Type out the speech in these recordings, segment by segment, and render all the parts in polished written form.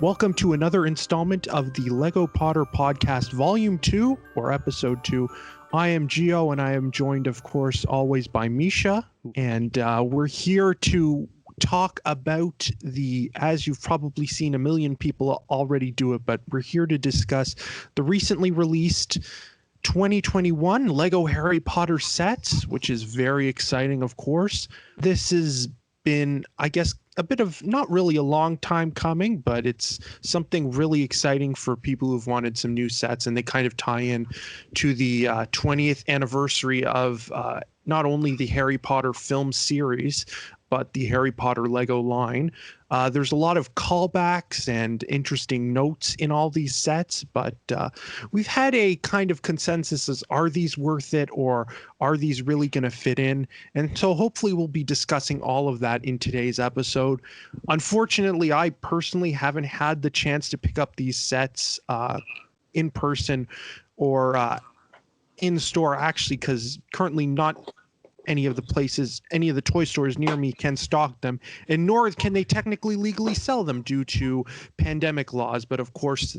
Welcome to another installment of the Lego Potter Podcast Volume 2, or Episode 2. I am Gio, and I am joined, of course, always by Misha. And we're here to talk about as you've probably seen, a million people already do it, but we're here to discuss the recently released 2021 Lego Harry Potter sets, which is very exciting, of course. This has been, I guess, a bit of not really a long time coming, but it's something really exciting for people who've wanted some new sets, and they kind of tie in to the 20th anniversary of not only the Harry Potter film series, but the Harry Potter Lego line. There's a lot of callbacks and interesting notes in all these sets, but we've had a kind of consensus as, are these worth it, or are these really going to fit in? And so hopefully we'll be discussing all of that in today's episode. Unfortunately, I personally haven't had the chance to pick up these sets in person or in store, actually, because currently not any of the toy stores near me can stock them, and nor can they technically legally sell them due to pandemic laws. But of course,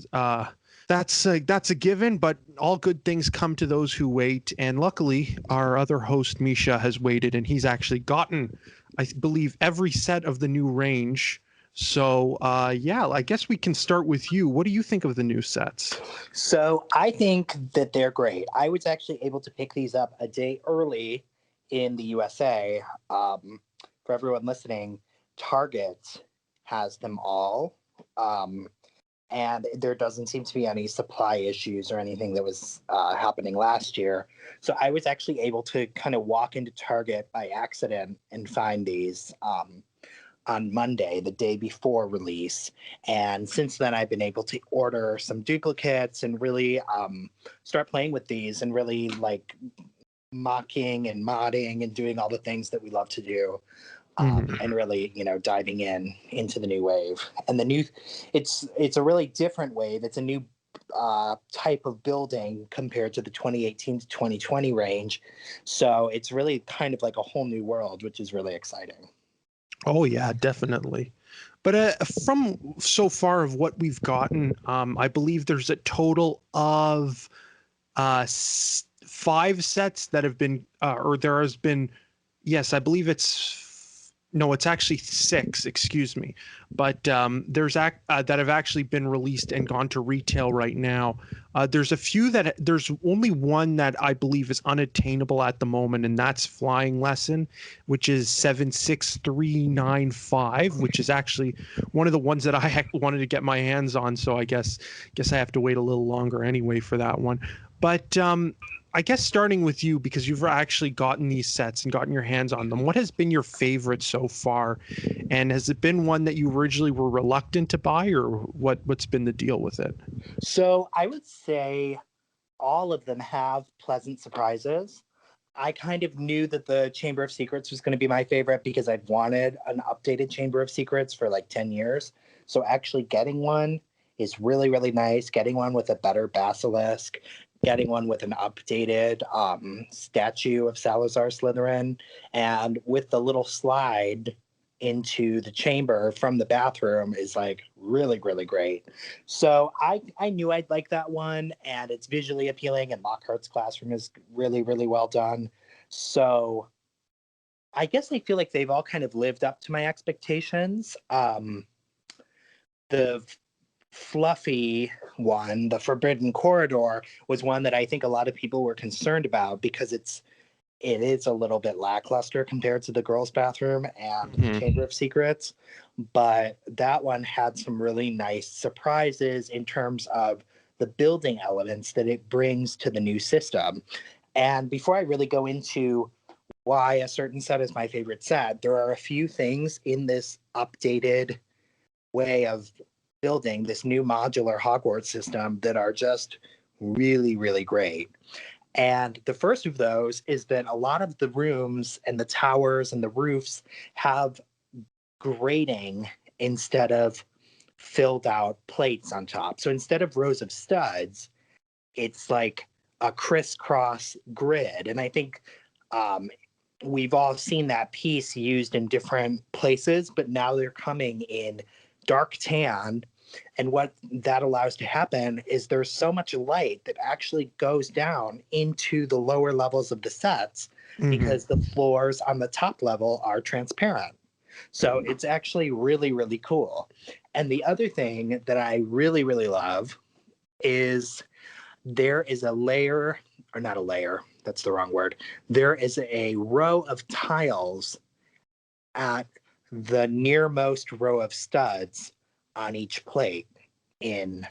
that's a given, but all good things come to those who wait. And luckily, our other host, Misha, has waited, and he's actually gotten, I believe, every set of the new range. So, yeah, I guess we can start with you. What do you think of the new sets? So I think that they're great. I was actually able to pick these up a day early in the USA. For everyone listening, Target has them all. And there doesn't seem to be any supply issues or anything that was happening last year. So I was actually able to kind of walk into Target by accident and find these on Monday, the day before release. And since then, I've been able to order some duplicates and really start playing with these and really like mocking and modding and doing all the things that we love to do. And really, diving into the new wave. And it's a really different wave. It's a new type of building compared to the 2018 to 2020 range. So it's really kind of like a whole new world, which is really exciting. Oh yeah, definitely. But from so far of what we've gotten, I believe there's a total of 5 sets that have been, or there has been, yes, I believe it's actually 6, excuse me. But there's that have actually been released and gone to retail right now. There's a few there's only one that I believe is unattainable at the moment, and that's Flying Lesson, which is 76395, which is actually one of the ones that I wanted to get my hands on. So I guess I have to wait a little longer anyway for that one. But I guess starting with you, because you've actually gotten these sets and gotten your hands on them, what has been your favorite so far? And has it been one that you originally were reluctant to buy, or what's been the deal with it? So I would say all of them have pleasant surprises. I kind of knew that the Chamber of Secrets was going to be my favorite because I'd wanted an updated Chamber of Secrets for like 10 years. So actually getting one is really, really nice. Getting one with a better basilisk, getting one with an updated statue of Salazar Slytherin, and with the little slide into the chamber from the bathroom is like really, really great. So I knew I'd like that one, and it's visually appealing, and Lockhart's Classroom is really, really well done. So I guess I feel like they've all kind of lived up to my expectations. The fluffy one, the Forbidden Corridor, was one that I think a lot of people were concerned about because it is a little bit lackluster compared to the girls' bathroom and Chamber of Secrets. But that one had some really nice surprises in terms of the building elements that it brings to the new system. And before I really go into why a certain set is my favorite set, there are a few things in this updated way of building this new modular Hogwarts system that are just really, really great. And the first of those is that a lot of the rooms and the towers and the roofs have grating instead of filled out plates on top. So instead of rows of studs, it's like a crisscross grid. And I think we've all seen that piece used in different places, but now they're coming in dark tan And what that allows to happen is there's so much light that actually goes down into the lower levels of the sets because the floors on the top level are transparent. So it's actually really, really cool. And the other thing that I really, really love is there is a layer, or not a layer, that's the wrong word. There is a row of tiles at the nearmost row of studs on each plate in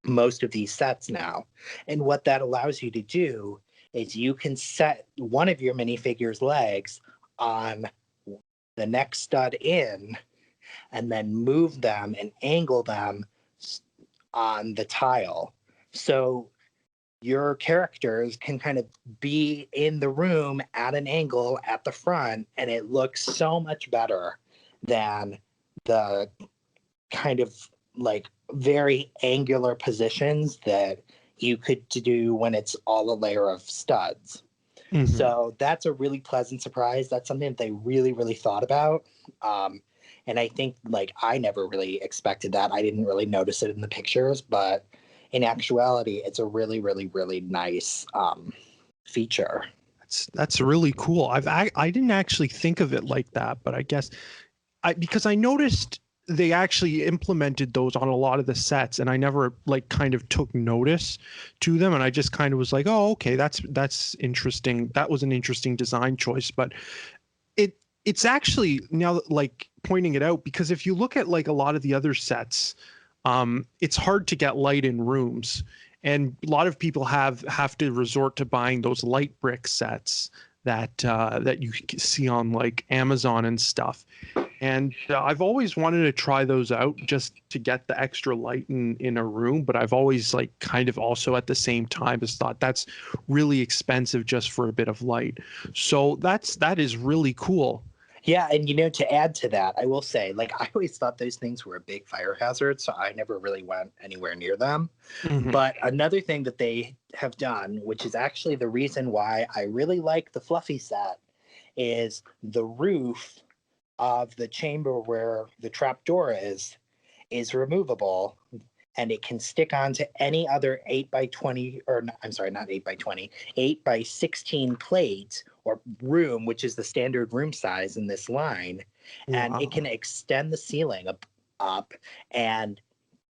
most of these sets now. And what that allows you to do is you can set one of your minifigure's legs on the next stud in and then move them and angle them on the tile. So your characters can kind of be in the room at an angle at the front, and it looks so much better than the kind of like very angular positions that you could do when it's all a layer of studs. So that's a really pleasant surprise. That's something that they really, really thought about. And I think like I never really expected that. I didn't really notice it in the pictures, but in actuality, it's a really, really, really nice feature. That's really cool. I didn't actually think of it like that, but I guess because I noticed they actually implemented those on a lot of the sets, and I never like kind of took notice to them, and I just kind of was like, oh, okay, that's interesting. That was an interesting design choice, but it's actually now like pointing it out, because if you look at like a lot of the other sets, it's hard to get light in rooms, and a lot of people have to resort to buying those light brick sets that you see on like Amazon and stuff. And I've always wanted to try those out just to get the extra light in a room, but I've always like kind of also at the same time has thought that's really expensive just for a bit of light. So that is really cool. Yeah, and to add to that, I will say, like, I always thought those things were a big fire hazard, so I never really went anywhere near them. But another thing that they have done, which is actually the reason why I really like the Fluffy set, is the roof of the chamber where the trap door is removable, and it can stick onto any other 8x20, or I'm sorry, not 8x20, 8x16 plate or room, which is the standard room size in this line. And it can extend the ceiling up and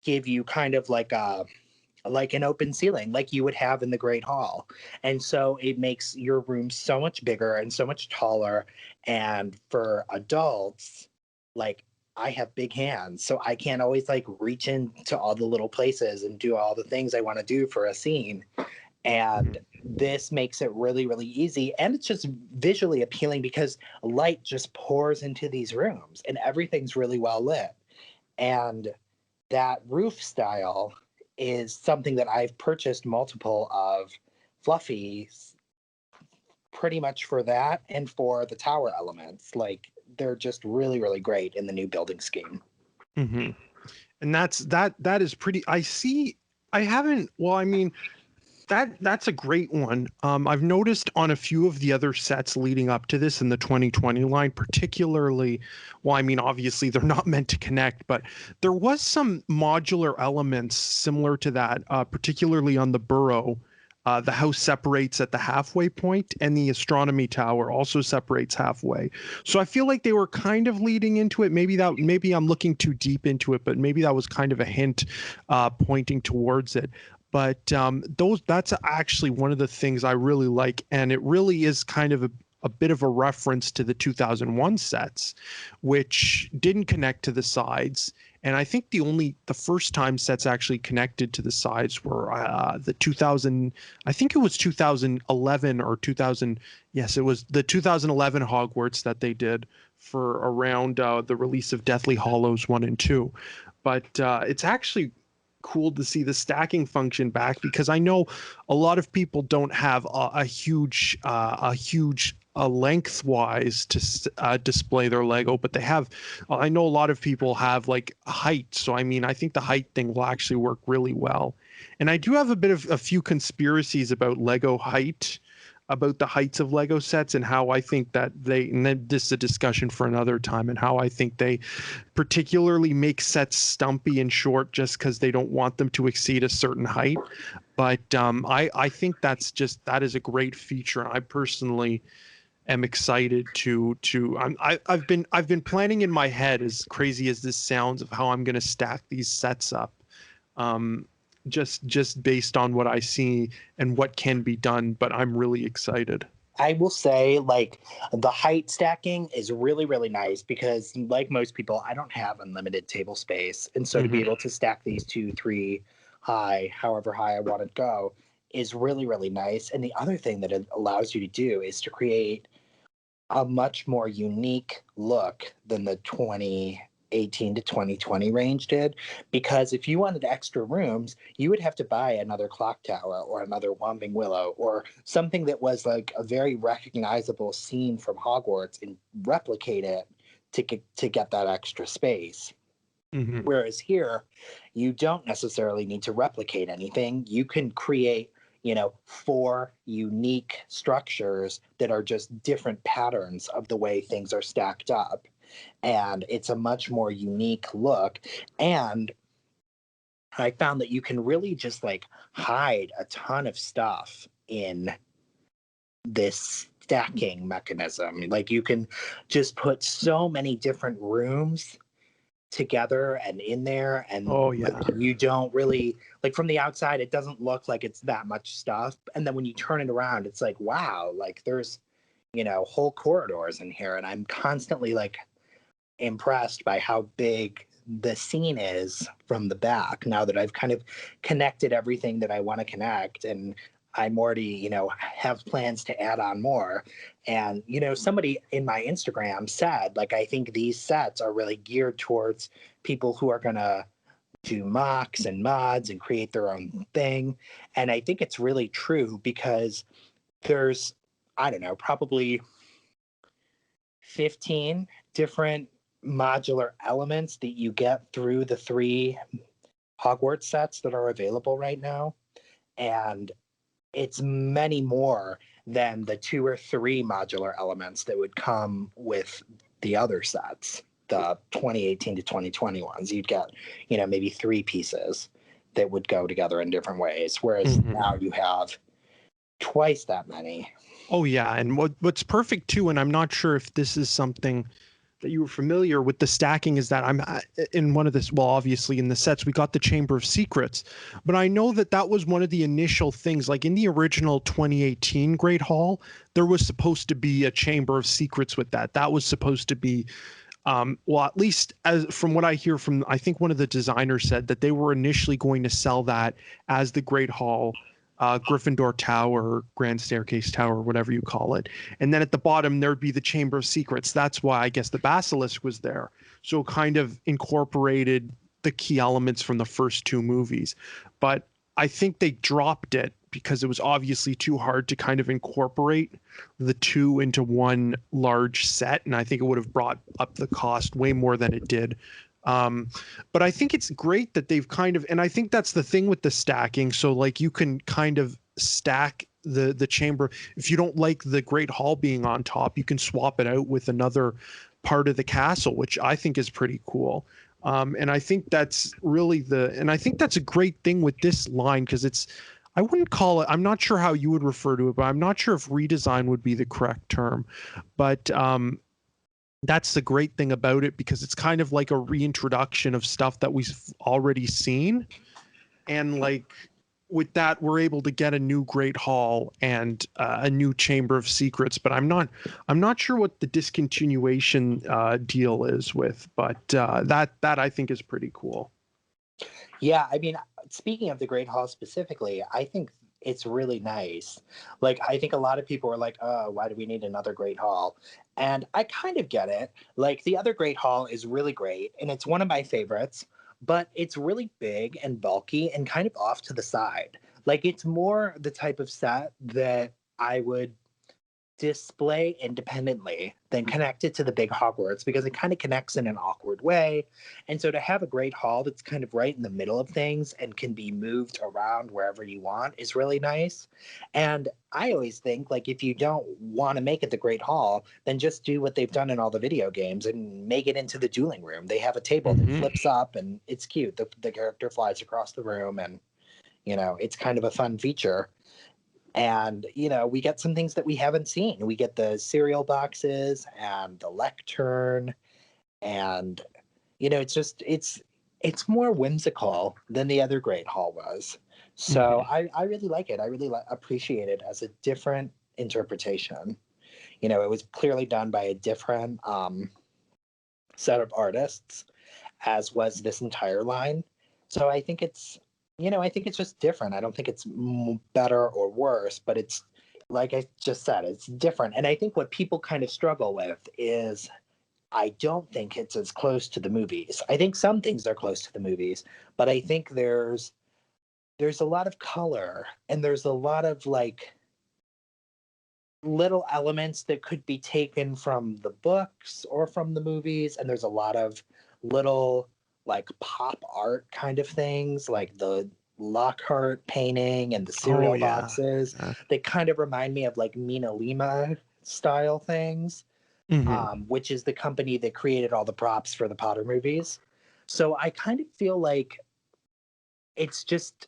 give you kind of like an open ceiling like you would have in the Great Hall. And so it makes your room so much bigger and so much taller. And for adults, like, I have big hands, so I can't always like reach into all the little places and do all the things I want to do for a scene. And this makes it really, really easy. And it's just visually appealing because light just pours into these rooms and everything's really well lit. And that roof style is something that I've purchased multiple of Fluffies pretty much for that and for the tower elements. Like, they're just really, really great in the new building scheme. And that is pretty. I haven't. Well, I mean, that's a great one. I've noticed on a few of the other sets leading up to this in the 2020 line, particularly. Well, I mean, obviously they're not meant to connect, but there was some modular elements similar to that, particularly on the Burrow. The house separates at the halfway point, and the astronomy tower also separates halfway. So I feel like they were kind of leading into it. Maybe I'm looking too deep into it, but maybe that was kind of a hint pointing towards it. But that's actually one of the things I really like, and it really is kind of a bit of a reference to the 2001 sets, which didn't connect to the sides. And I think the first time sets actually connected to the sides were the 2000, I think it was 2011 or 2000. Yes, it was the 2011 Hogwarts that they did for around the release of Deathly Hallows 1 and 2. But it's actually cool to see the stacking function back, because I know a lot of people don't have a huge lengthwise to display their Lego, but they have. I know a lot of people have like height, so I mean, I think the height thing will actually work really well. And I do have a few conspiracies about Lego height. about the heights of Lego sets and how I think that and then this is a discussion for another time, and how I think they particularly make sets stumpy and short just because they don't want them to exceed a certain height. But I think that is a great feature. I personally am excited I've been planning in my head, as crazy as this sounds, of how I'm going to stack these sets up. Just based on what I see and what can be done, but I'm really excited. I will say, like, the height stacking is really, really nice because, like most people, I don't have unlimited table space. And so to be able to stack these 2, 3 high, however high I want to go, is really, really nice. And the other thing that it allows you to do is to create a much more unique look than the 2018 to 2020 range did. Because if you wanted extra rooms, you would have to buy another clock tower or another Whomping Willow or something that was like a very recognizable scene from Hogwarts and replicate it to get that extra space. Whereas here, you don't necessarily need to replicate anything. You can create 4 unique structures that are just different patterns of the way things are stacked up. And it's a much more unique look. And I found that you can really just like hide a ton of stuff in this stacking mechanism. Like you can just put so many different rooms together and in there, and you don't really, like, from the outside it doesn't look like it's that much stuff, and then when you turn it around it's like, wow, like there's whole corridors in here. And I'm constantly like impressed by how big the scene is from the back now that I've kind of connected everything that I want to connect. And I'm already, have plans to add on more. And, somebody in my Instagram said, like, I think these sets are really geared towards people who are going to do mocks and mods and create their own thing. And I think it's really true because there's, I don't know, probably 15 different modular elements that you get through the 3 Hogwarts sets that are available right now. And it's many more than the 2 or 3 modular elements that would come with the other sets, the 2018 to 2020 ones. You'd get, maybe 3 pieces that would go together in different ways, whereas now you have twice that many. Oh yeah, and what's perfect too, and I'm not sure if this is something that you were familiar with, the stacking, is that I'm in one of this, well, obviously in the sets we got the Chamber of Secrets, but I know that was one of the initial things. Like in the original 2018 Great Hall, there was supposed to be a Chamber of Secrets with that was supposed to be well, at least as from what I hear from, I think one of the designers said that they were initially going to sell that as the Great Hall, Gryffindor Tower, Grand Staircase Tower, whatever you call it. And then at the bottom, there'd be the Chamber of Secrets. That's why I guess the Basilisk was there. So kind of incorporated the key elements from the first 2 movies. But I think they dropped it because it was obviously too hard to kind of incorporate the 2 into one large set. And I think it would have brought up the cost way more than it did. But I think it's great that they've kind of, and I think that's the thing with the stacking. So like you can kind of stack the chamber. If you don't like the Great Hall being on top, you can swap it out with another part of the castle, which I think is pretty cool. And I think that's really and I think that's a great thing with this line, because I wouldn't call it, I'm not sure how you would refer to it, but I'm not sure if redesign would be the correct term. But that's the great thing about it, because it's kind of like a reintroduction of stuff that we've already seen. And like with that, we're able to get a new Great Hall and a new Chamber of Secrets. But I'm not sure what the discontinuation deal is with, but that I think is pretty cool. Yeah, I mean, speaking of the Great Hall specifically, I think it's really nice. Like, I think a lot of people are like, oh, why do we need another Great Hall? And I kind of get it. Like, the other Great Hall is really great, and it's one of my favorites, but it's really big and bulky and kind of off to the side. Like, it's more the type of set that I would display independently than connect it to the big Hogwarts, because it kind of connects in an awkward way. And so to have a great hall that's kind of right in the middle of things and can be moved around wherever you want is really nice. And I always think, like, if you don't want to make it the great hall, then just do what they've done in all the video games and make it into the dueling room. They have a table that flips up and it's cute. The character flies across the room, and it's kind of a fun feature. And we get some things that we haven't seen. We get the cereal boxes and the lectern, and it's more whimsical than the other Great Hall was. So I really like it. I really appreciate it as a different interpretation. It was clearly done by a different set of artists, as was this entire line. So I think it's just different. I don't think it's better or worse, but it's, like I just said, it's different. And I think what people kind of struggle with is, I don't think it's as close to the movies. I think some things are close to the movies, but I think there's a lot of color, and there's a lot of like little elements that could be taken from the books or from the movies, and there's a lot of little like pop art kind of things, like the Lockhart painting and the cereal boxes. They kind of remind me of like Mina Lima style things, which is the company that created all the props for the Potter movies. So I kind of feel like it's just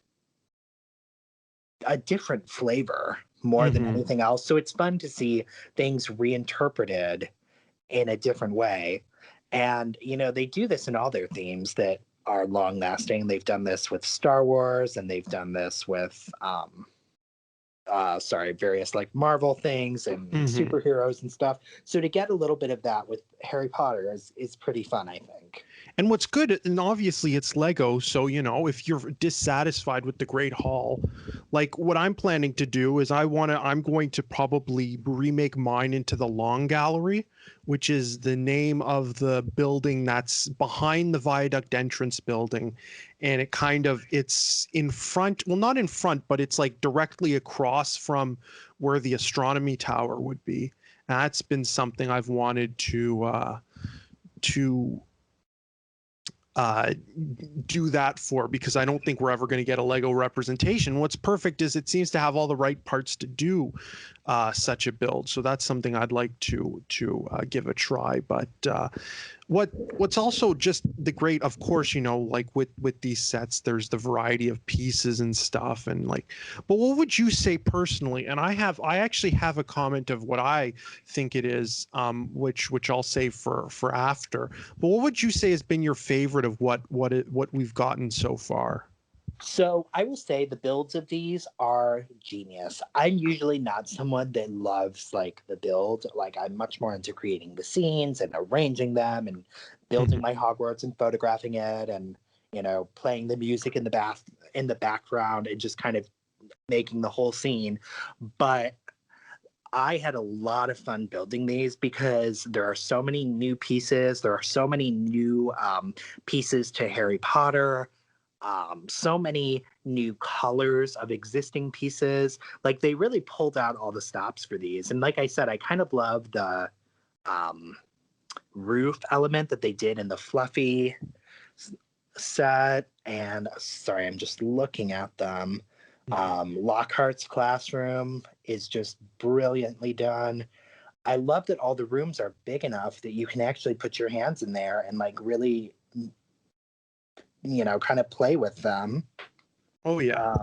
a different flavor more than anything else. So it's fun to see things reinterpreted in a different way. And, they do this in all their themes that are long lasting. They've done this with Star Wars, and they've done this with, various like Marvel things and superheroes and stuff. So to get a little bit of that with Harry Potter is pretty fun, I think. And what's good, and obviously it's Lego, so if you're dissatisfied with the Great Hall, like what I'm planning to do is I'm going to probably remake mine into the Long Gallery, which is the name of the building that's behind the Viaduct entrance building. And it's in front, well, not in front, but it's like directly across from where the astronomy tower would be. And that's been something I've wanted to do that for, because I don't think we're ever going to get a Lego representation. What's perfect is it seems to have all the right parts to do such a build. So that's something I'd like to give a try. But what's also just the great, of course, like with these sets, there's the variety of pieces and stuff, and like, but what would you say personally? And I actually have a comment of what I think it is, which I'll save for after. But what would you say has been your favorite of what we've gotten so far? So I will say the builds of these are genius. I'm usually not someone that loves like the build. Like, I'm much more into creating the scenes and arranging them and building my Hogwarts and photographing it, and playing the music in the background and just kind of making the whole scene. But I had a lot of fun building these because there are so many new pieces. There are so many new pieces to Harry Potter. So many new colors of existing pieces. Like, they really pulled out all the stops for these. And like I said, I kind of love the roof element that they did in the Fluffy set. And sorry, I'm just looking at them. Lockhart's classroom is just brilliantly done. I love that all the rooms are big enough that you can actually put your hands in there and like really kind of play with them. Oh yeah.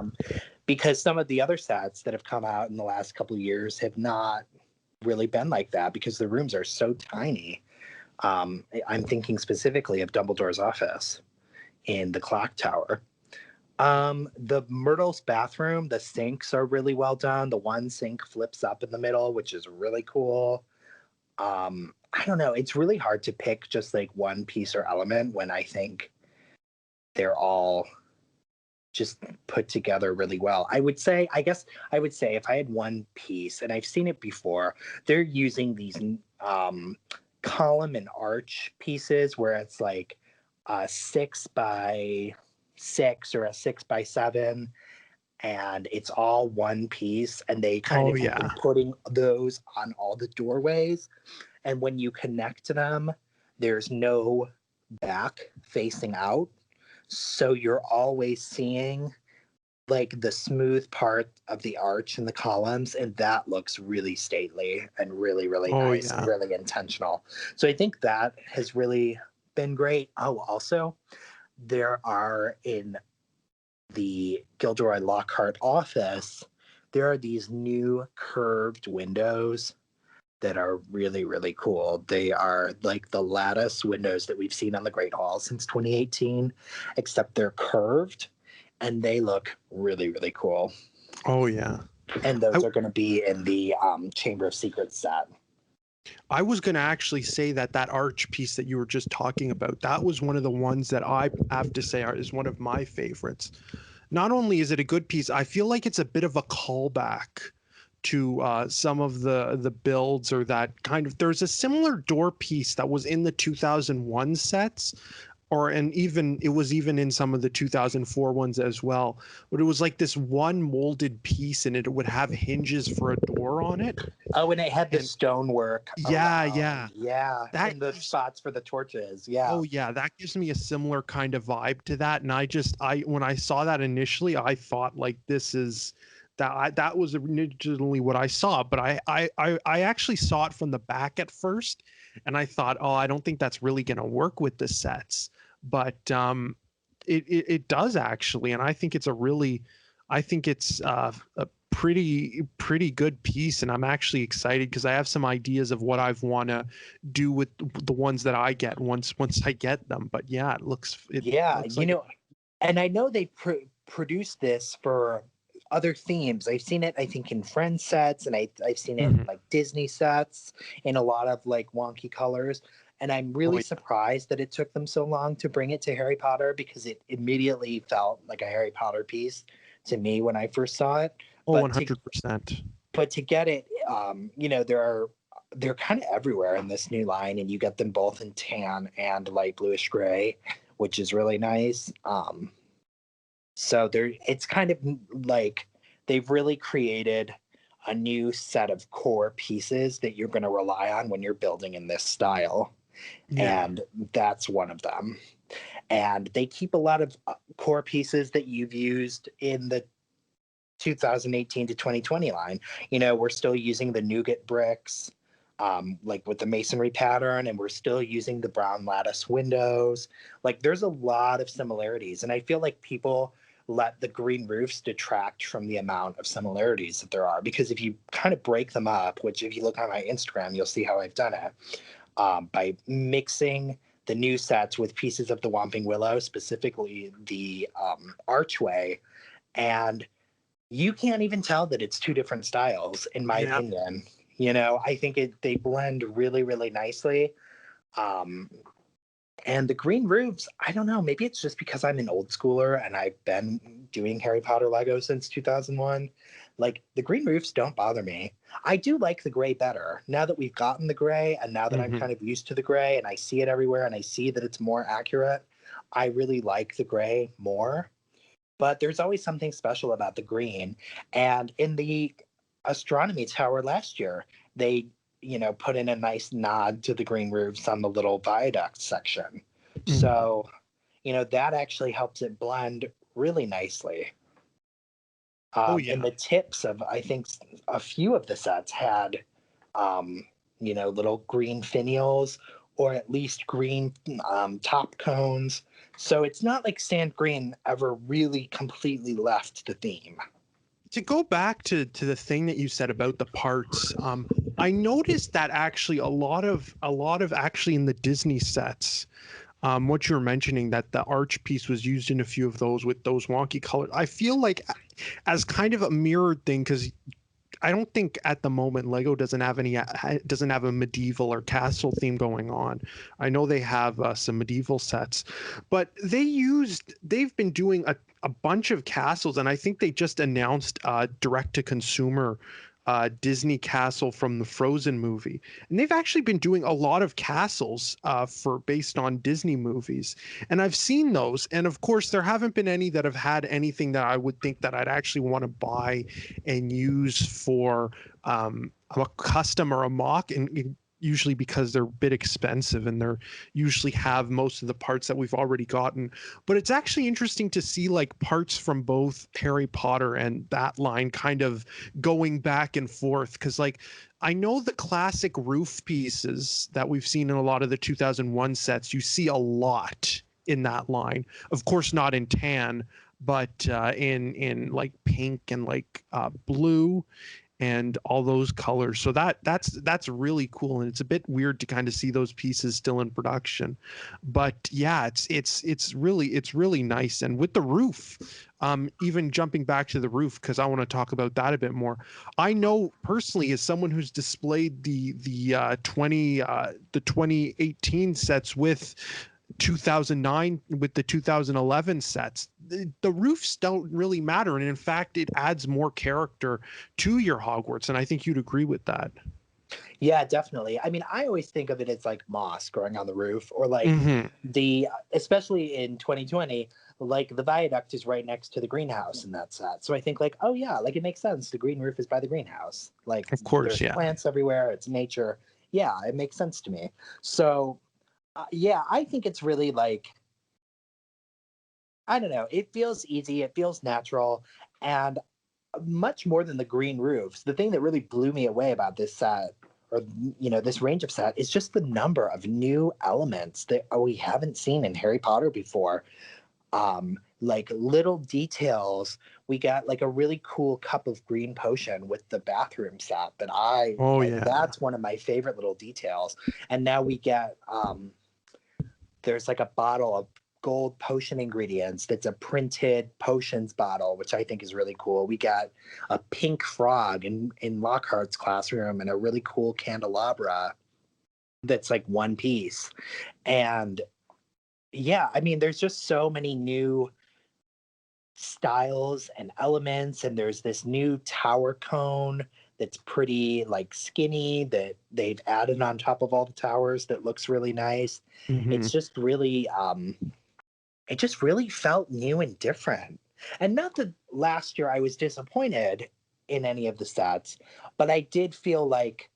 Because some of the other sets that have come out in the last couple of years have not really been like that, because the rooms are so tiny. I'm thinking specifically of Dumbledore's office in the clock tower. The Myrtle's bathroom, the sinks are really well done. The one sink flips up in the middle, which is really cool. I don't know. It's really hard to pick just like one piece or element when I think they're all just put together really well. I guess I would say if I had one piece, and I've seen it before, they're using these column and arch pieces where it's like a 6x6 or a 6x7, and it's all one piece, and they kind Oh of have yeah. been putting those on all the doorways. And when you connect to them, there's no back facing out. So you're always seeing like the smooth part of the arch and the columns, and that looks really stately and really, really Oh nice and yeah. really intentional. So I think that has really been great. Oh, also, there are in the Gilderoy Lockhart office, there are these new curved windows that are really, really cool. They are like the lattice windows that we've seen on the Great Hall since 2018, except they're curved and they look really, really cool. Oh yeah. And I those are going to be in the Chamber of Secrets set. I was going to actually say that that arch piece that you were just talking about, that was one of the ones that I have to say is one of my favorites. Not only is it a good piece, I feel like it's a bit of a callback to some of the builds or that kind of. There's a similar door piece that was in the 2001 sets, and even it was even in some of the 2004 ones as well. But it was like this one molded piece, and it would have hinges for a door on it. Oh, and it had the And stonework yeah, around. yeah, Yeah. that And the gives spots for the torches. Yeah. oh yeah, that gives me a similar kind of vibe to that. And I when I saw that initially, I thought like this is that was originally what I saw, but I actually saw it from the back at first, and I thought, oh, I don't think that's really gonna work with the sets. But it does actually, and I think it's a really, I think it's a pretty good piece, and I'm actually excited because I have some ideas of what I've want to do with the ones that I get once I get them. But yeah, it Yeah. looks like And I know they produced this for other themes. I've seen it, I think, in Friends sets, and I've seen it in Mhm. like Disney sets in a lot of like wonky colors. And I'm Oh really yeah. surprised that it took them so long to bring it to Harry Potter because it immediately felt like a Harry Potter piece to me when I first saw it. Oh, But to 100%. get it, they're kind of everywhere in this new line, and you get them both in tan and light bluish gray, which is really nice. So it's kind of like they've really created a new set of core pieces that you're going to rely on when you're building in this style. Yeah. And that's one of them. And they keep a lot of core pieces that you've used in the 2018 to 2020 line. We're still using the nougat bricks, like with the masonry pattern, and we're still using the brown lattice windows. Like there's a lot of similarities, and I feel like people let the green roofs detract from the amount of similarities that there are, because if you kind of break them up, which if you look on my Instagram, you'll see how I've done it, by mixing the new sets with pieces of the Whomping Willow, specifically the archway, and you can't even tell that it's two different styles, in my Yeah. opinion. I think they blend really, really nicely. Um, and the green roofs, I don't know, maybe it's just because I'm an old schooler and I've been doing Harry Potter Lego since 2001. Like the green roofs don't bother me. I do like the gray better now that we've gotten the gray, and now that I'm Hmm. kind of used to the gray and I see it everywhere and I see that it's more accurate. I really like the gray more, but there's always something special about the green. And in the astronomy tower last year, they, put in a nice nod to the green roofs on the little viaduct section. Hmm. So, that actually helps it blend really nicely. Oh And yeah. the tips of, I think, a few of the sets had, little green finials or at least green top cones. So it's not like sand green ever really completely left the theme. To go back to the thing that you said about the parts, I noticed that actually a lot of actually in the Disney sets, what you were mentioning, that the arch piece was used in a few of those with those wonky colors. I feel like as kind of a mirrored thing, because I don't think at the moment Lego doesn't have a medieval or castle theme going on. I know they have some medieval sets, but they've been doing a bunch of castles, and I think they just announced direct to consumer Disney castle from the Frozen movie, and they've actually been doing a lot of castles for based on Disney movies, and I've seen those, and of course there haven't been any that have had anything that I would think that I'd actually want to buy and use for a custom or a mock, and usually because they're a bit expensive and they're usually have most of the parts that we've already gotten. But it's actually interesting to see like parts from both Harry Potter and that line kind of going back and forth, because like I know the classic roof pieces that we've seen in a lot of the 2001 sets, you see a lot in that line, of course not in tan, but in like pink and like blue and all those colors. So that's really cool, and it's a bit weird to kind of see those pieces still in production. But yeah, it's really nice. And with the roof, even jumping back to the roof, because I want to talk about that a bit more. I know personally, as someone who's displayed the 2018 sets with 2009 with the 2011 sets, the roofs don't really matter, and in fact it adds more character to your Hogwarts, and I think you'd agree with that. Yeah, definitely. I mean, I always think of it as like moss growing on the roof, or like Mm-hmm. especially in 2020, like the viaduct is right next to the greenhouse in that set. So I think like, oh yeah, like it makes sense. The green roof is by the greenhouse. Like Of course, there's yeah. plants everywhere. It's nature. Yeah, it makes sense to me. So yeah, I think it's really like, I don't know. It feels easy. It feels natural, and much more than the green roofs. The thing that really blew me away about this set, or this range of set, is just the number of new elements that we haven't seen in Harry Potter before. Like little details. We got like a really cool cup of green potion with the bathroom set that I Oh like. yeah. That's one of my favorite little details. And now we get there's like a bottle of gold potion ingredients that's a printed potions bottle, which I think is really cool. We got a pink frog in Lockhart's classroom and a really cool candelabra that's like one piece. And yeah, I mean, there's just so many new styles and elements, and there's this new tower cone that's pretty like skinny that they've added on top of all the towers that looks really nice. Mm-hmm. It's just really it just really felt new and different. And not that last year I was disappointed in any of the sets, but I did feel like,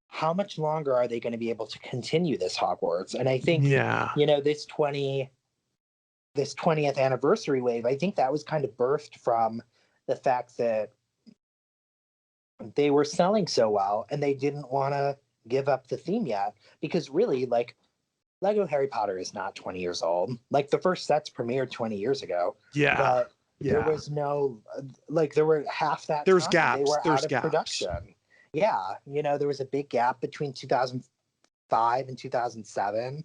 how much longer are they going to be able to continue this Hogwarts? And I think, Yeah. this 20th anniversary wave, I think that was kind of birthed from the fact that they were selling so well and they didn't want to give up the theme yet, because really, like, Lego Harry Potter is not 20 years old. Like the first sets premiered 20 years ago, Yeah. but there Yeah. was no, like, there were half that There's time they gaps. were out There's of gaps. production. Yeah, there was a big gap between 2005 and 2007,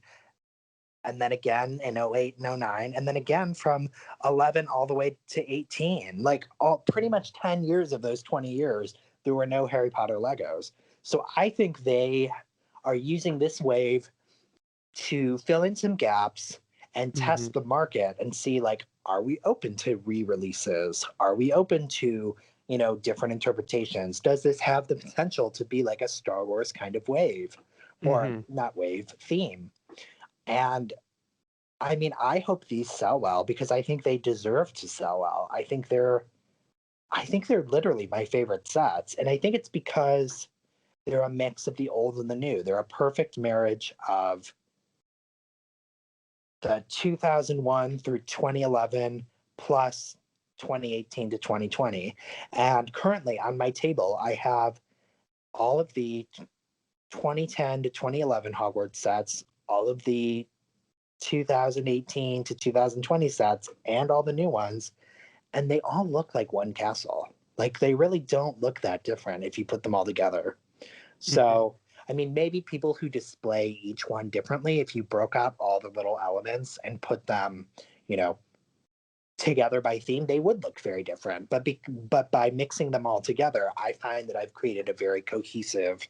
and then again in 08 and 09, and then again from 11 all the way to 18. Like all pretty much 10 years of those 20 years, there were no Harry Potter Legos. So I think they are using this wave to fill in some gaps and Mm-hmm. test the market and see, like, are we open to re-releases? Are we open to different interpretations? Does this have the potential to be like a Star Wars kind of wave, or Mm-hmm. not wave, theme? And I mean, I hope these sell well, because I think they deserve to sell well. I think they're literally my favorite sets, and I think it's because they're a mix of the old and the new. They're a perfect marriage of the 2001 through 2011 plus 2018 to 2020. And currently on my table, I have all of the 2010 to 2011 Hogwarts sets, all of the 2018 to 2020 sets, and all the new ones. And they all look like one castle. Like they really don't look that different if you put them all together. Mm-hmm. So, I mean, maybe people who display each one differently, if you broke up all the little elements and put them, you know, together by theme, they would look very different. But by mixing them all together, I find that I've created a very cohesive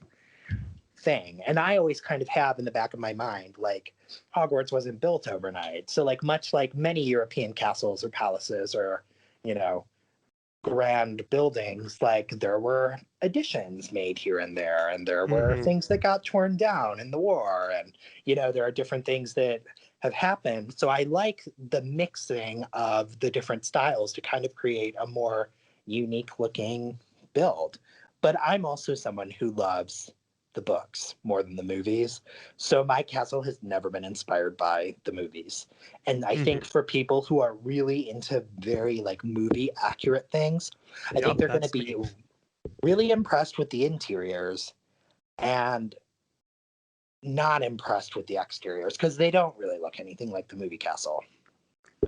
thing. And I always kind of have in the back of my mind, like, Hogwarts wasn't built overnight. So, like, much like many European castles or palaces, or, you know, grand buildings. Like there were additions made here and there were Mm-hmm. things that got torn down in the war, and there are different things that have happened. So I like the mixing of the different styles to kind of create a more unique looking build. But I'm also someone who loves the books more than the movies. So my castle has never been inspired by the movies. And I Mm-hmm. think for people who are really into very like movie accurate things, I think Yep, they're going to that's be me. really impressed with the interiors and not impressed with the exteriors because they don't really look anything like the movie castle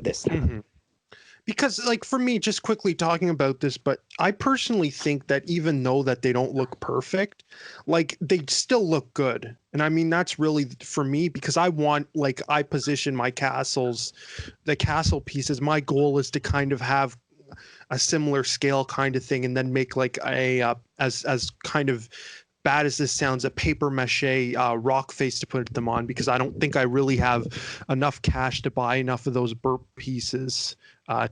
this time. Mm-hmm. Because like for me, just quickly talking about this, but I personally think that even though that they don't look perfect, like they still look good. And I mean that's really for me because I want like I position my castles, the castle pieces. My goal is to kind of have a similar scale kind of thing and then make like a as kind of bad as this sounds, a paper mache rock face to put them on because I don't think I really have enough cash to buy enough of those burp pieces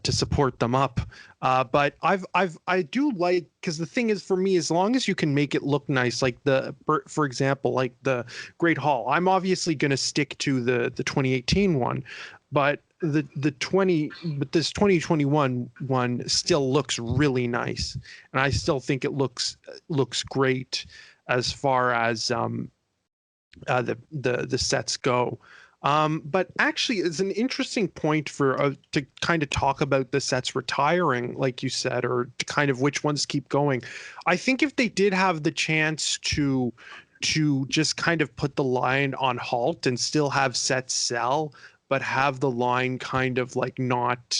to support them up. But I do like because the thing is for me, as long as you can make it look nice, like for example, like the Great Hall, I'm obviously going to stick to the 2018 one, but this 2021 one still looks really nice, and I still think it looks great as far as the sets go. But actually, it's an interesting point for to kind of talk about the sets retiring, like you said, or to kind of which ones keep going. I think if they did have the chance to just kind of put the line on halt and still have sets sell, but have the line kind of like not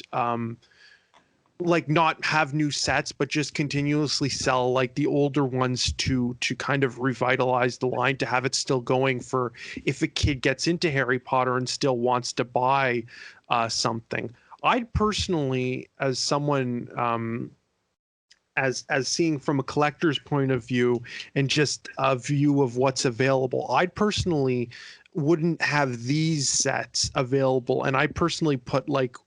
have new sets but just continuously sell like the older ones to kind of revitalize the line, to have it still going for if a kid gets into Harry Potter and still wants to buy something. I'd personally, as someone as seeing from a collector's point of view and just a view of what's available, I personally wouldn't have these sets available, and I personally put like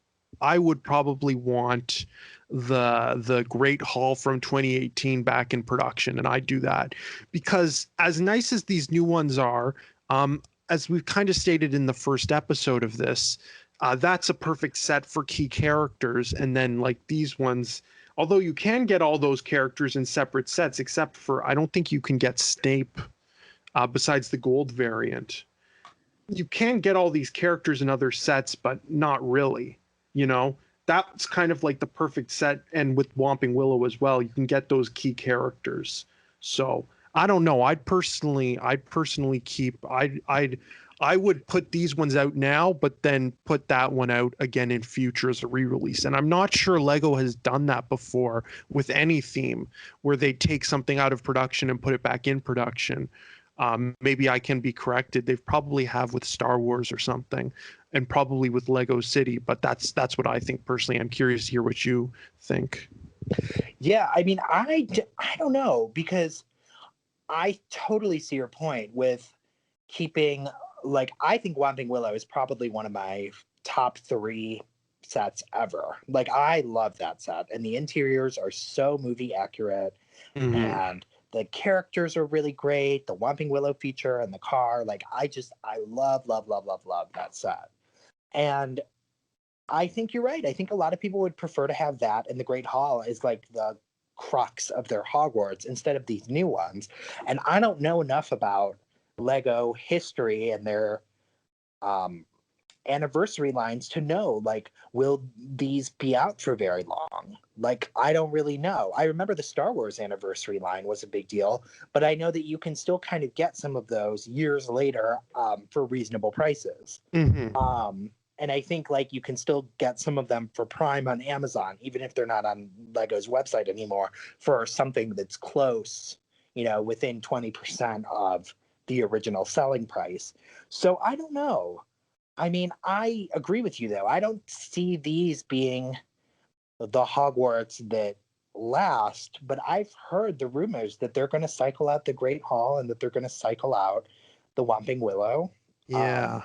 I would probably want the Great Hall from 2018 back in production, and I do that because as nice as these new ones are, as we've kind of stated in the first episode of this, that's a perfect set for key characters, and then like these ones, although you can get all those characters in separate sets, except for I don't think you can get Snape besides the gold variant. You can get all these characters in other sets, but not really. You know, that's kind of like the perfect set. And with Whomping Willow as well, you can get those key characters. So I don't know. I'd personally keep. I would put these ones out now, but then put that one out again in future as a re-release. And I'm not sure Lego has done that before with any theme, where they take something out of production and put it back in production. Maybe I can be corrected. They probably have with Star Wars or something, and probably with Lego City. But that's what I think personally. I'm curious to hear what you think. Yeah, I mean, I don't know because I totally see your point with keeping, like, I think Whomping Willow is probably one of my top three sets ever. Like, I love that set, and the interiors are so movie accurate, Mm-hmm. and the characters are really great. The Whomping Willow feature and the car, like, I love, love, love, love, love that set. And I think you're right. I think a lot of people would prefer to have that in the Great Hall as like the crux of their Hogwarts instead of these new ones. And I don't know enough about Lego history and their um, anniversary lines to know, like, will these be out for very long? Like, I don't really know. I remember the Star Wars anniversary line was a big deal, but I know that you can still kind of get some of those years later for reasonable prices. Mm-hmm. And I think like you can still get some of them for Prime on Amazon, even if they're not on Lego's website anymore, for something that's close, within 20% of the original selling price. So I don't know. I mean, I agree with you though. I don't see these being the Hogwarts that last, but I've heard the rumors that they're going to cycle out the Great Hall and that they're going to cycle out the Whomping Willow. Yeah,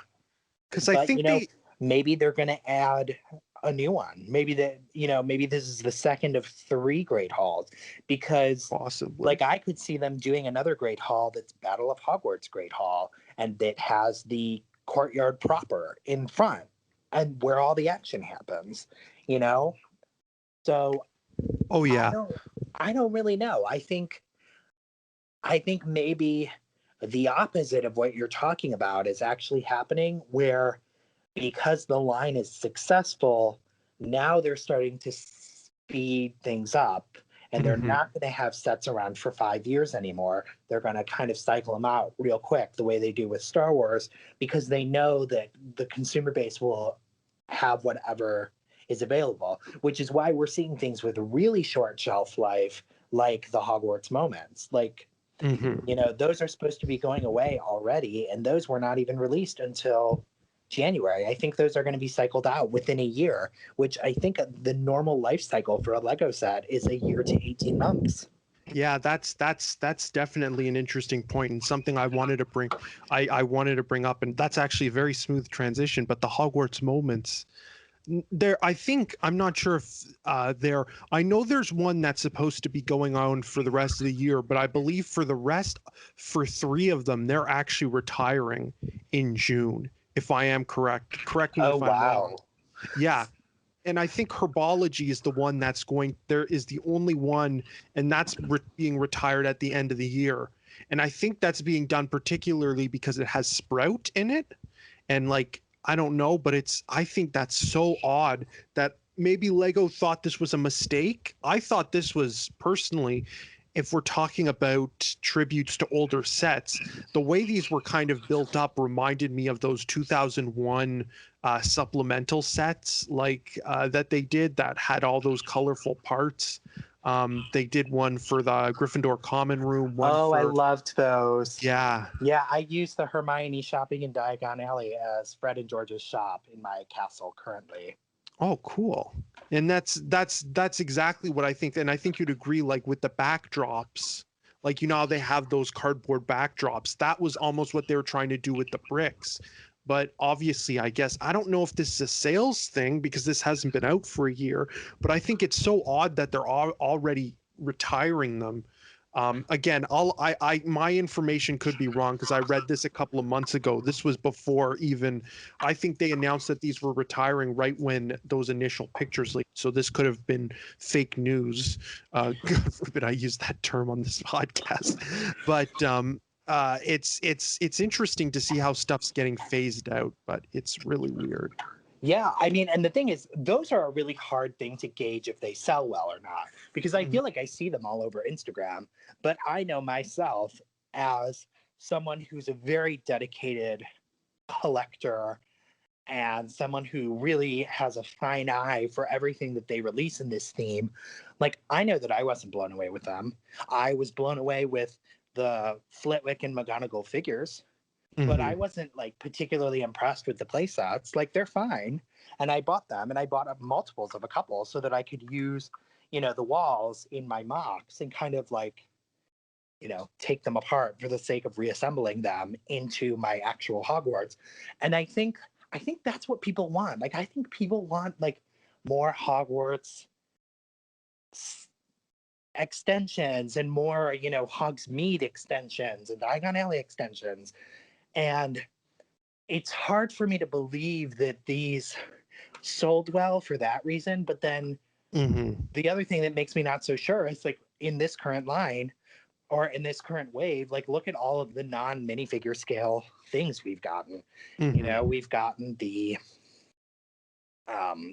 because I But think they. maybe they're going to add a new one. Maybe maybe this is the second of 3 great halls, because Possibly. like I could see them doing another great hall that's Battle of Hogwarts Great Hall, and that has the courtyard proper in front and where all the action happens, you know? So Oh yeah. I don't really know. I think maybe the opposite of what you're talking about is actually happening, where because the line is successful, now they're starting to speed things up, and they're Mhm. not going to have sets around for 5 years anymore. They're going to kind of cycle them out real quick, the way they do with Star Wars, because they know that the consumer base will have whatever is available, which is why we're seeing things with really short shelf life, like the Hogwarts moments. Like, Mhm. those are supposed to be going away already, and those were not even released until January. I think those are going to be cycled out within a year, which I think the normal life cycle for a Lego set is a year to 18 months. Yeah, that's definitely an interesting point, and something I wanted to bring up, and that's actually a very smooth transition. But the Hogwarts moments, there, I think, I'm not sure if I know there's one that's supposed to be going on for the rest of the year, but I believe for the rest, for 3 of them, they're actually retiring in June, if I am correct. Correct me Oh, if I'm wrong. wow. Yeah. And I think Herbology is the one there is the only one, and that's being retired at the end of the year. And I think that's being done particularly because it has Sprout in it. And like, I don't know, but I think that's so odd that maybe Lego thought this was a mistake. I thought this was, personally, if we're talking about tributes to older sets, the way these were kind of built up reminded me of those 2001 supplemental sets, like that they did, that had all those colorful parts. They did one for the Gryffindor Common Room, one Oh, I for, loved those. yeah. Yeah, I use the Hermione shopping in Diagon Alley as Fred and George's shop in my castle currently. Oh, cool. And that's exactly what I think. And I think you'd agree, like with the backdrops, like how they have those cardboard backdrops. That was almost what they were trying to do with the bricks. But obviously, I guess I don't know if this is a sales thing because this hasn't been out for a year. But I think it's so odd that they're already retiring them. Again, my information could be wrong because I read this a couple of months ago. This was before even, I think they announced that these were retiring right when those initial pictures leaked. So this could have been fake news. God forbid I use that term on this podcast. But it's interesting to see how stuff's getting phased out, but it's really weird. Yeah, I mean, and the thing is, those are a really hard thing to gauge if they sell well or not, because I Mhm. feel like I see them all over Instagram, but I know myself as someone who's a very dedicated collector and someone who really has a fine eye for everything that they release in this theme. Like, I know that I wasn't blown away with them. I was blown away with the Flitwick and McGonagall figures, but I Mhm. wasn't like particularly impressed with the playsets. Like, they're fine, and I bought them, and I bought up multiples of a couple so that I could use, the walls in my mocks and kind of like, take them apart for the sake of reassembling them into my actual Hogwarts. And I think that's what people want. Like, I think people want like more Hogwarts extensions and more, Hogsmeade extensions and Diagon Alley extensions. And it's hard for me to believe that these sold well for that reason. But then Mhm. the other thing that makes me not so sure is like in this current line or in this current wave, like look at all of the non minifigure scale things we've gotten. Mhm. We've gotten the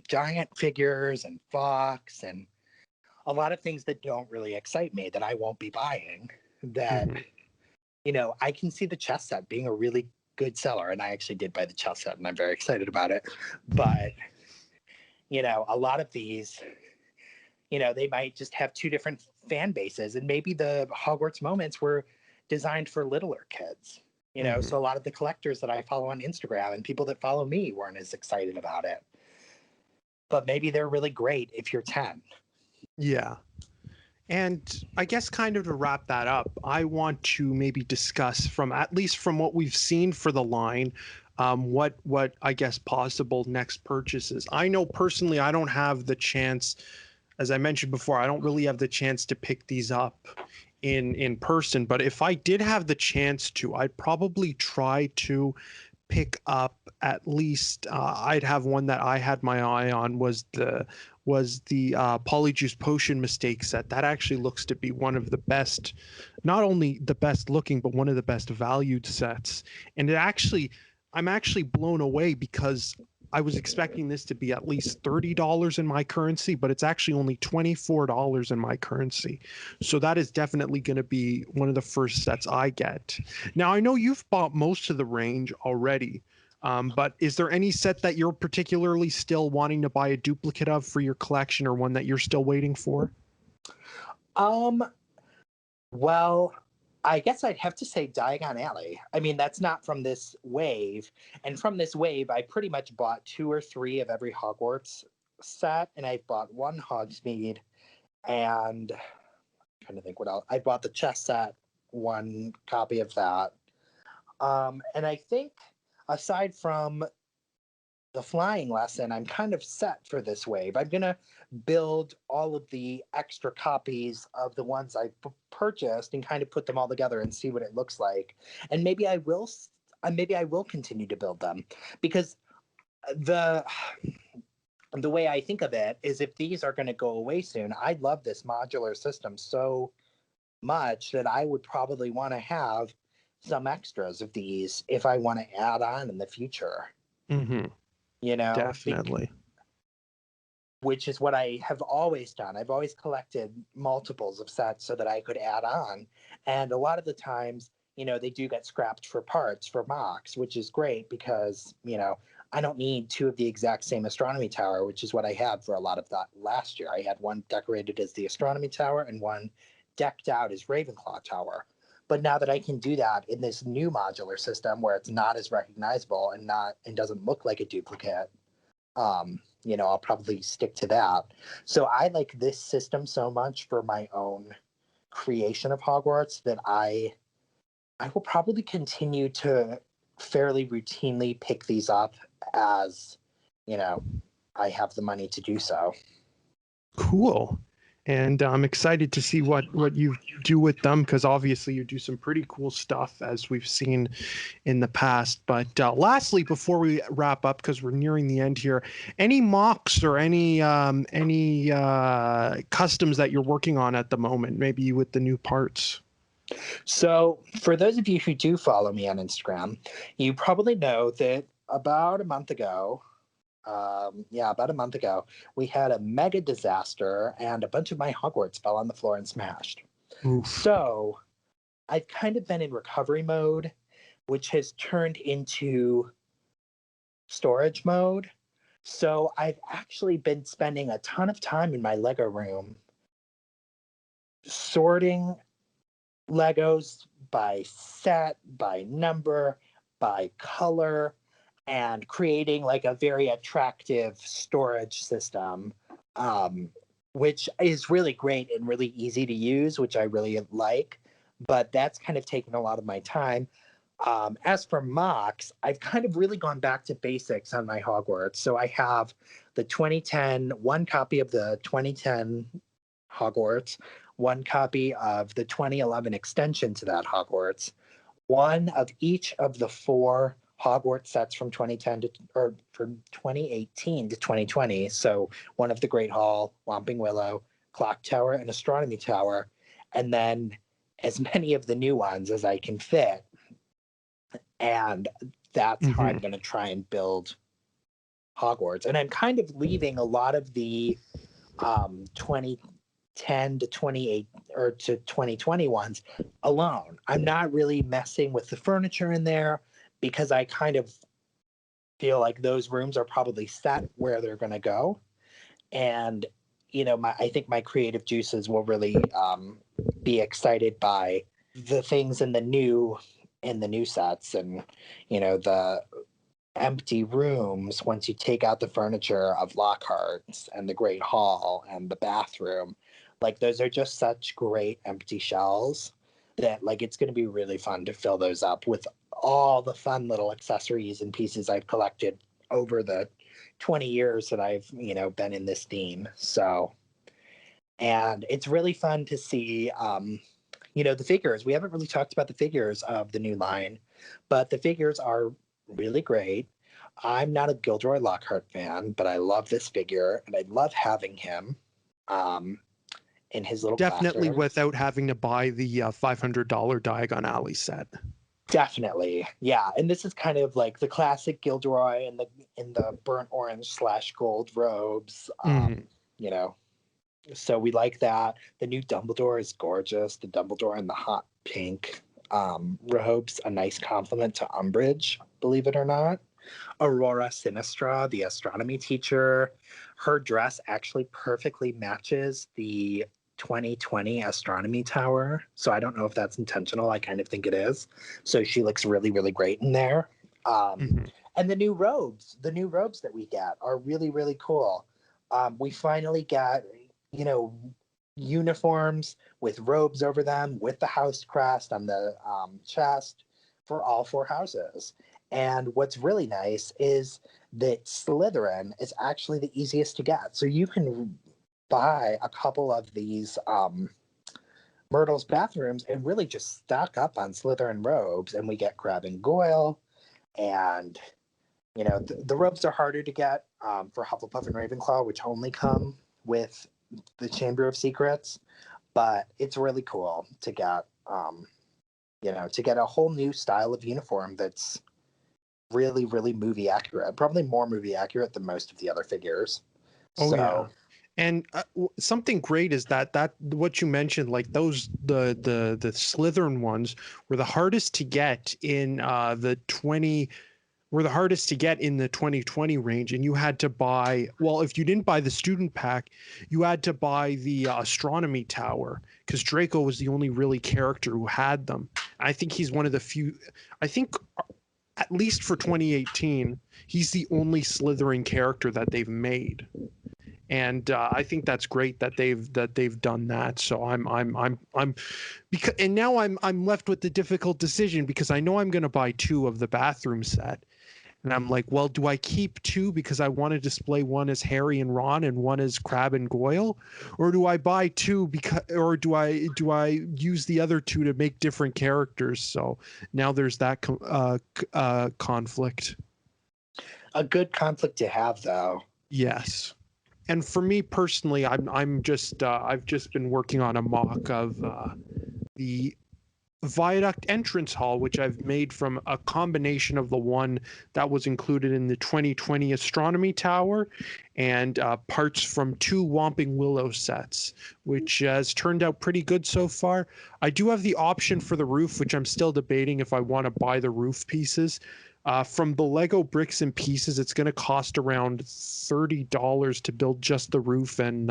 giant figures and Fox and a lot of things that don't really excite me that I won't be buying. That, Mhm. I can see the chess set being a really good seller. And I actually did buy the chess set and I'm very excited about it. But, a lot of these, they might just have two different fan bases. And maybe the Hogwarts moments were designed for littler kids. Mhm. So a lot of the collectors that I follow on Instagram and people that follow me weren't as excited about it. But maybe they're really great if you're 10. Yeah. And I guess kind of to wrap that up, I want to maybe discuss, from at least from what we've seen for the line, what I guess possible next purchases. I know personally I don't have the chance, as I mentioned before, I don't really have the chance to pick these up in person, but if I did have the chance to, I'd probably try to pick up at least I'd have one that I had my eye on was the Polyjuice Potion Mistake set. That actually looks to be one of the best, not only the best looking, but one of the best valued sets. And I'm actually blown away because I was expecting this to be at least $30 in my currency, but it's actually only $24 in my currency. So that is definitely going to be one of the first sets I get. Now, I know you've bought most of the range already, but is there any set that you're particularly still wanting to buy a duplicate of for your collection, or one that you're still waiting for? Well, I guess I'd have to say Diagon Alley. I mean, that's not from this wave. And from this wave, I pretty much bought 2 or 3 of every Hogwarts set, and I've bought 1 Hogsmeade, and I'm trying to think what else. I bought the chess set, 1 copy of that. And I think aside from the flying lesson, I'm kind of set for this wave. I'm going to build all of the extra copies of the ones I purchased and kind of put them all together and see what it looks like. And maybe I will continue to build them, because the way I think of it is, if these are going to go away soon, I love this modular system so much that I would probably want to have some extras of these if I want to add on in the future. Mm-hmm. You know, Definitely. Which is what I have always done. I've always collected multiples of sets so that I could add on. And a lot of the times, they do get scrapped for parts for mocks, which is great because, I don't need 2 of the exact same astronomy tower, which is what I had for a lot of that last year. I had one decorated as the astronomy tower and one decked out as Ravenclaw tower. But now that I can do that in this new modular system where it's not as recognizable and doesn't look like a duplicate, I'll probably stick to that. So I like this system so much for my own creation of Hogwarts that I will probably continue to fairly routinely pick these up as, I have the money to do so. Cool. And I'm excited to see what you do with them, because obviously you do some pretty cool stuff, as we've seen in the past. But lastly, before we wrap up, because we're nearing the end here, any mocks or any customs that you're working on at the moment, maybe with the new parts? So for those of you who do follow me on Instagram, you probably know that about a month ago, we had a mega disaster and a bunch of my Hogwarts fell on the floor and smashed. Oof. So I've kind of been in recovery mode, which has turned into storage mode. So I've actually been spending a ton of time in my Lego room sorting Legos by set, by number, by color, and creating like a very attractive storage system, which is really great and really easy to use, which I really like. But that's kind of taken a lot of my time. As for mocks, I've kind of really gone back to basics on my Hogwarts. So I have the 2010, 1 copy of the 2010 Hogwarts, 1 copy of the 2011 extension to that Hogwarts, 1 of each of the 4 Hogwarts sets from 2018 to 2020. So 1 of the Great Hall, Whomping Willow, Clock Tower, and Astronomy Tower, and then as many of the new ones as I can fit. And that's how I'm going to try and build Hogwarts. And I'm kind of leaving a lot of the 2010 to 28 or to 2020 ones alone. I'm not really messing with the furniture in there because I kind of feel like those rooms are probably set where they're going to go. And, I think my creative juices will really be excited by the things in the new sets, and, the empty rooms once you take out the furniture of Lockhart's and the Great Hall and the bathroom. Like, those are just such great empty shells that, like, it's going to be really fun to fill those up with all the fun little accessories and pieces I've collected over the 20 years that I've, been in this theme. So, and it's really fun to see, the figures. We haven't really talked about the figures of the new line, but the figures are really great. I'm not a Gilderoy Lockhart fan, but I love this figure and I love having him in his little Definitely classroom. without having to buy the $500 Diagon Alley set. Definitely, yeah. And this is kind of like the classic Gilderoy in the burnt orange / gold robes. You know, so we like that. The new Dumbledore is gorgeous. The Dumbledore in the hot pink robes, a nice compliment to Umbridge, believe it or not. Aurora Sinistra, the astronomy teacher, her dress actually perfectly matches the 2020 astronomy tower. So I don't know if that's intentional. I kind of think it is. So she looks really, really great in there. And the new robes that we get are really, really cool. We finally got, uniforms with robes over them with the house crest on the chest for all 4 houses. And what's really nice is that Slytherin is actually the easiest to get. So you can buy a couple of these Myrtle's bathrooms and really just stock up on Slytherin robes. And we get Crabbe and Goyle. And, the robes are harder to get for Hufflepuff and Ravenclaw, which only come with the Chamber of Secrets. But it's really cool to get, to get a whole new style of uniform that's really, really movie accurate. Probably more movie accurate than most of the other figures. Yeah. And something great is that what you mentioned, like those the Slytherin ones were the hardest to get in the 2020 range, and you had to buy, well, if you didn't buy the student pack, you had to buy the astronomy tower, because Draco was the only really character who had them. I think he's one of the few, I think at least for 2018, he's the only Slytherin character that they've made. And I think that's great that they've done that. So because, and now I'm left with the difficult decision, because I know I'm going to buy 2 of the bathroom set. And I'm like, well, do I keep 2 because I want to display one as Harry and Ron and one as Crabbe and Goyle, or do I buy 2 or do I use the other 2 to make different characters? So now there's that conflict. A good conflict to have, though. Yes. And for me personally, I've just been working on a mock of the Viaduct entrance hall, which I've made from a combination of the one that was included in the 2020 astronomy tower and parts from 2 Whomping Willow sets, which has turned out pretty good so far. I do have the option for the roof, which I'm still debating if I want to buy the roof pieces. From the Lego bricks and pieces, it's going to cost around $30 to build just the roof and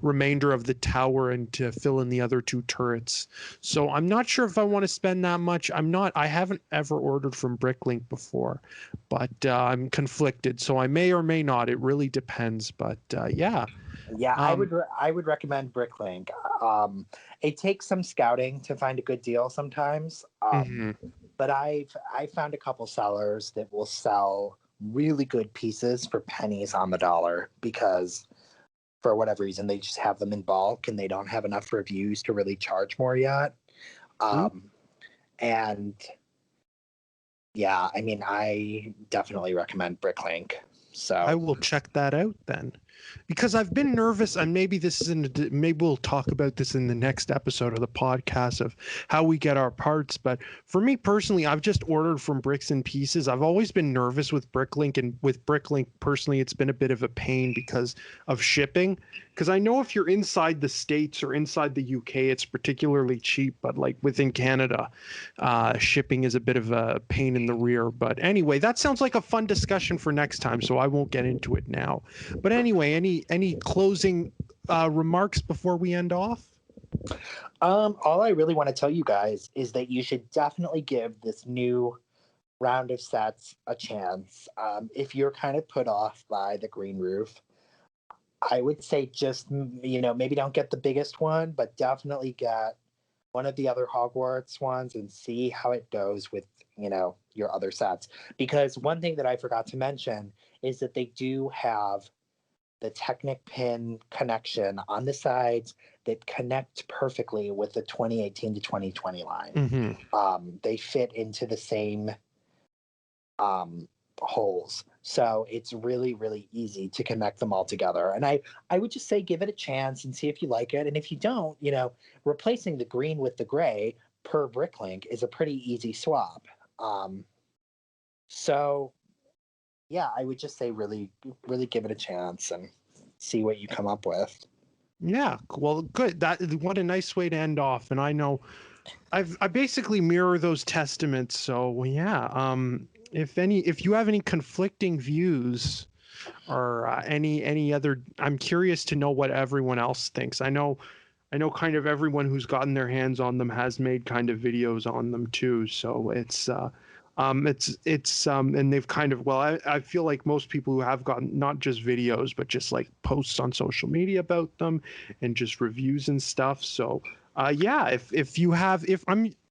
remainder of the tower and to fill in the other 2 turrets. So I'm not sure if I want to spend that much. I haven't ever ordered from Bricklink before, but I'm conflicted. So I may or may not. It really depends. But yeah. Yeah, I would recommend Bricklink. It takes some scouting to find a good deal sometimes. But I found a couple sellers that will sell really good pieces for pennies on the dollar, because for whatever reason they just have them in bulk and they don't have enough reviews to really charge more yet. And yeah, I mean, I definitely recommend Bricklink. So I will check that out then, because I've been nervous, and maybe we'll talk about this in the next episode of the podcast of how we get our parts. But for me personally, I've just ordered from Bricks and Pieces. I've always been nervous with Bricklink, and with Bricklink personally, it's been a bit of a pain because of shipping. Because I know if you're inside the States or inside the UK, it's particularly cheap, but like within Canada, shipping is a bit of a pain in the rear. But anyway, that sounds like a fun discussion for next time, so I won't get into it now. But anyway, any closing remarks before we end off? All I really want to tell you guys is that you should definitely give this new round of sets a chance. If you're kind of put off by the green roof, I would say just, maybe don't get the biggest one, but definitely get one of the other Hogwarts ones and see how it goes with, your other sets. Because one thing that I forgot to mention is that they do have the Technic pin connection on the sides that connect perfectly with the 2018 to 2020 line. They fit into the same holes. So it's really, really easy to connect them all together. And I would just say give it a chance and see if you like it. And if you don't, replacing the green with the gray per Bricklink is a pretty easy swap. So yeah, I would just say really, really give it a chance and see what you come up with. Yeah, well, good. What a nice way to end off. And I know I basically mirror those testaments. So yeah, if you have any conflicting views or any other, I'm curious to know what everyone else thinks. I know kind of everyone who's gotten their hands on them has made kind of videos on them too. So it's and they've kind of, well, I feel like most people who have gotten not just videos, but just like posts on social media about them and just reviews and stuff. So yeah, if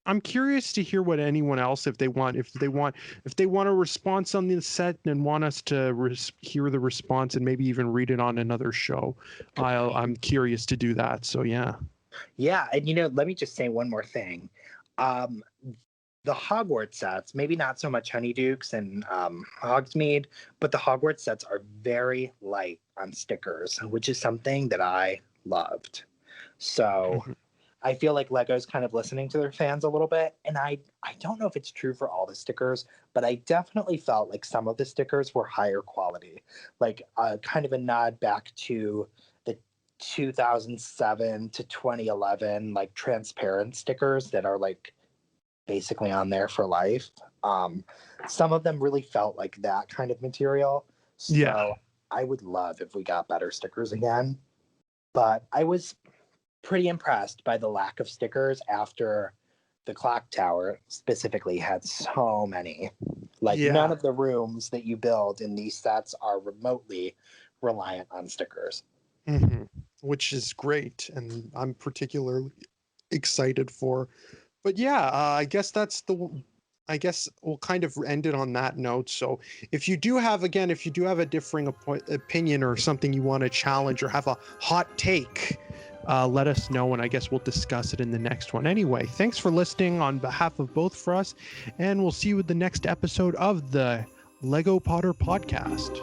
I'm curious to hear what anyone else, if they want a response on this set and want us to hear the response and maybe even read it on another show. I'm curious to do that. So yeah. Yeah, and let me just say one more thing. The Hogwarts sets, maybe not so much Honeydukes and Hogsmeade, but the Hogwarts sets are very light on stickers, which is something that I loved. So I feel like Lego's kind of listening to their fans a little bit. And I don't know if it's true for all the stickers, but I definitely felt like some of the stickers were higher quality. Like kind of a nod back to the 2007 to 2011, like transparent stickers that are like basically on there for life. Some of them really felt like that kind of material. So Yeah. I would love if we got better stickers again. But I was pretty impressed by the lack of stickers after the clock tower specifically had so many. Like none of the rooms that you build in these sets are remotely reliant on stickers. Which is great, and I'm particularly excited for. But yeah, I guess we'll kind of end it on that note. So if you do have a differing opinion or something you want to challenge or have a hot take, let us know, and I guess we'll discuss it in the next one. Anyway, thanks for listening on behalf of both for us, and we'll see you with the next episode of the Lego Potter Podcast.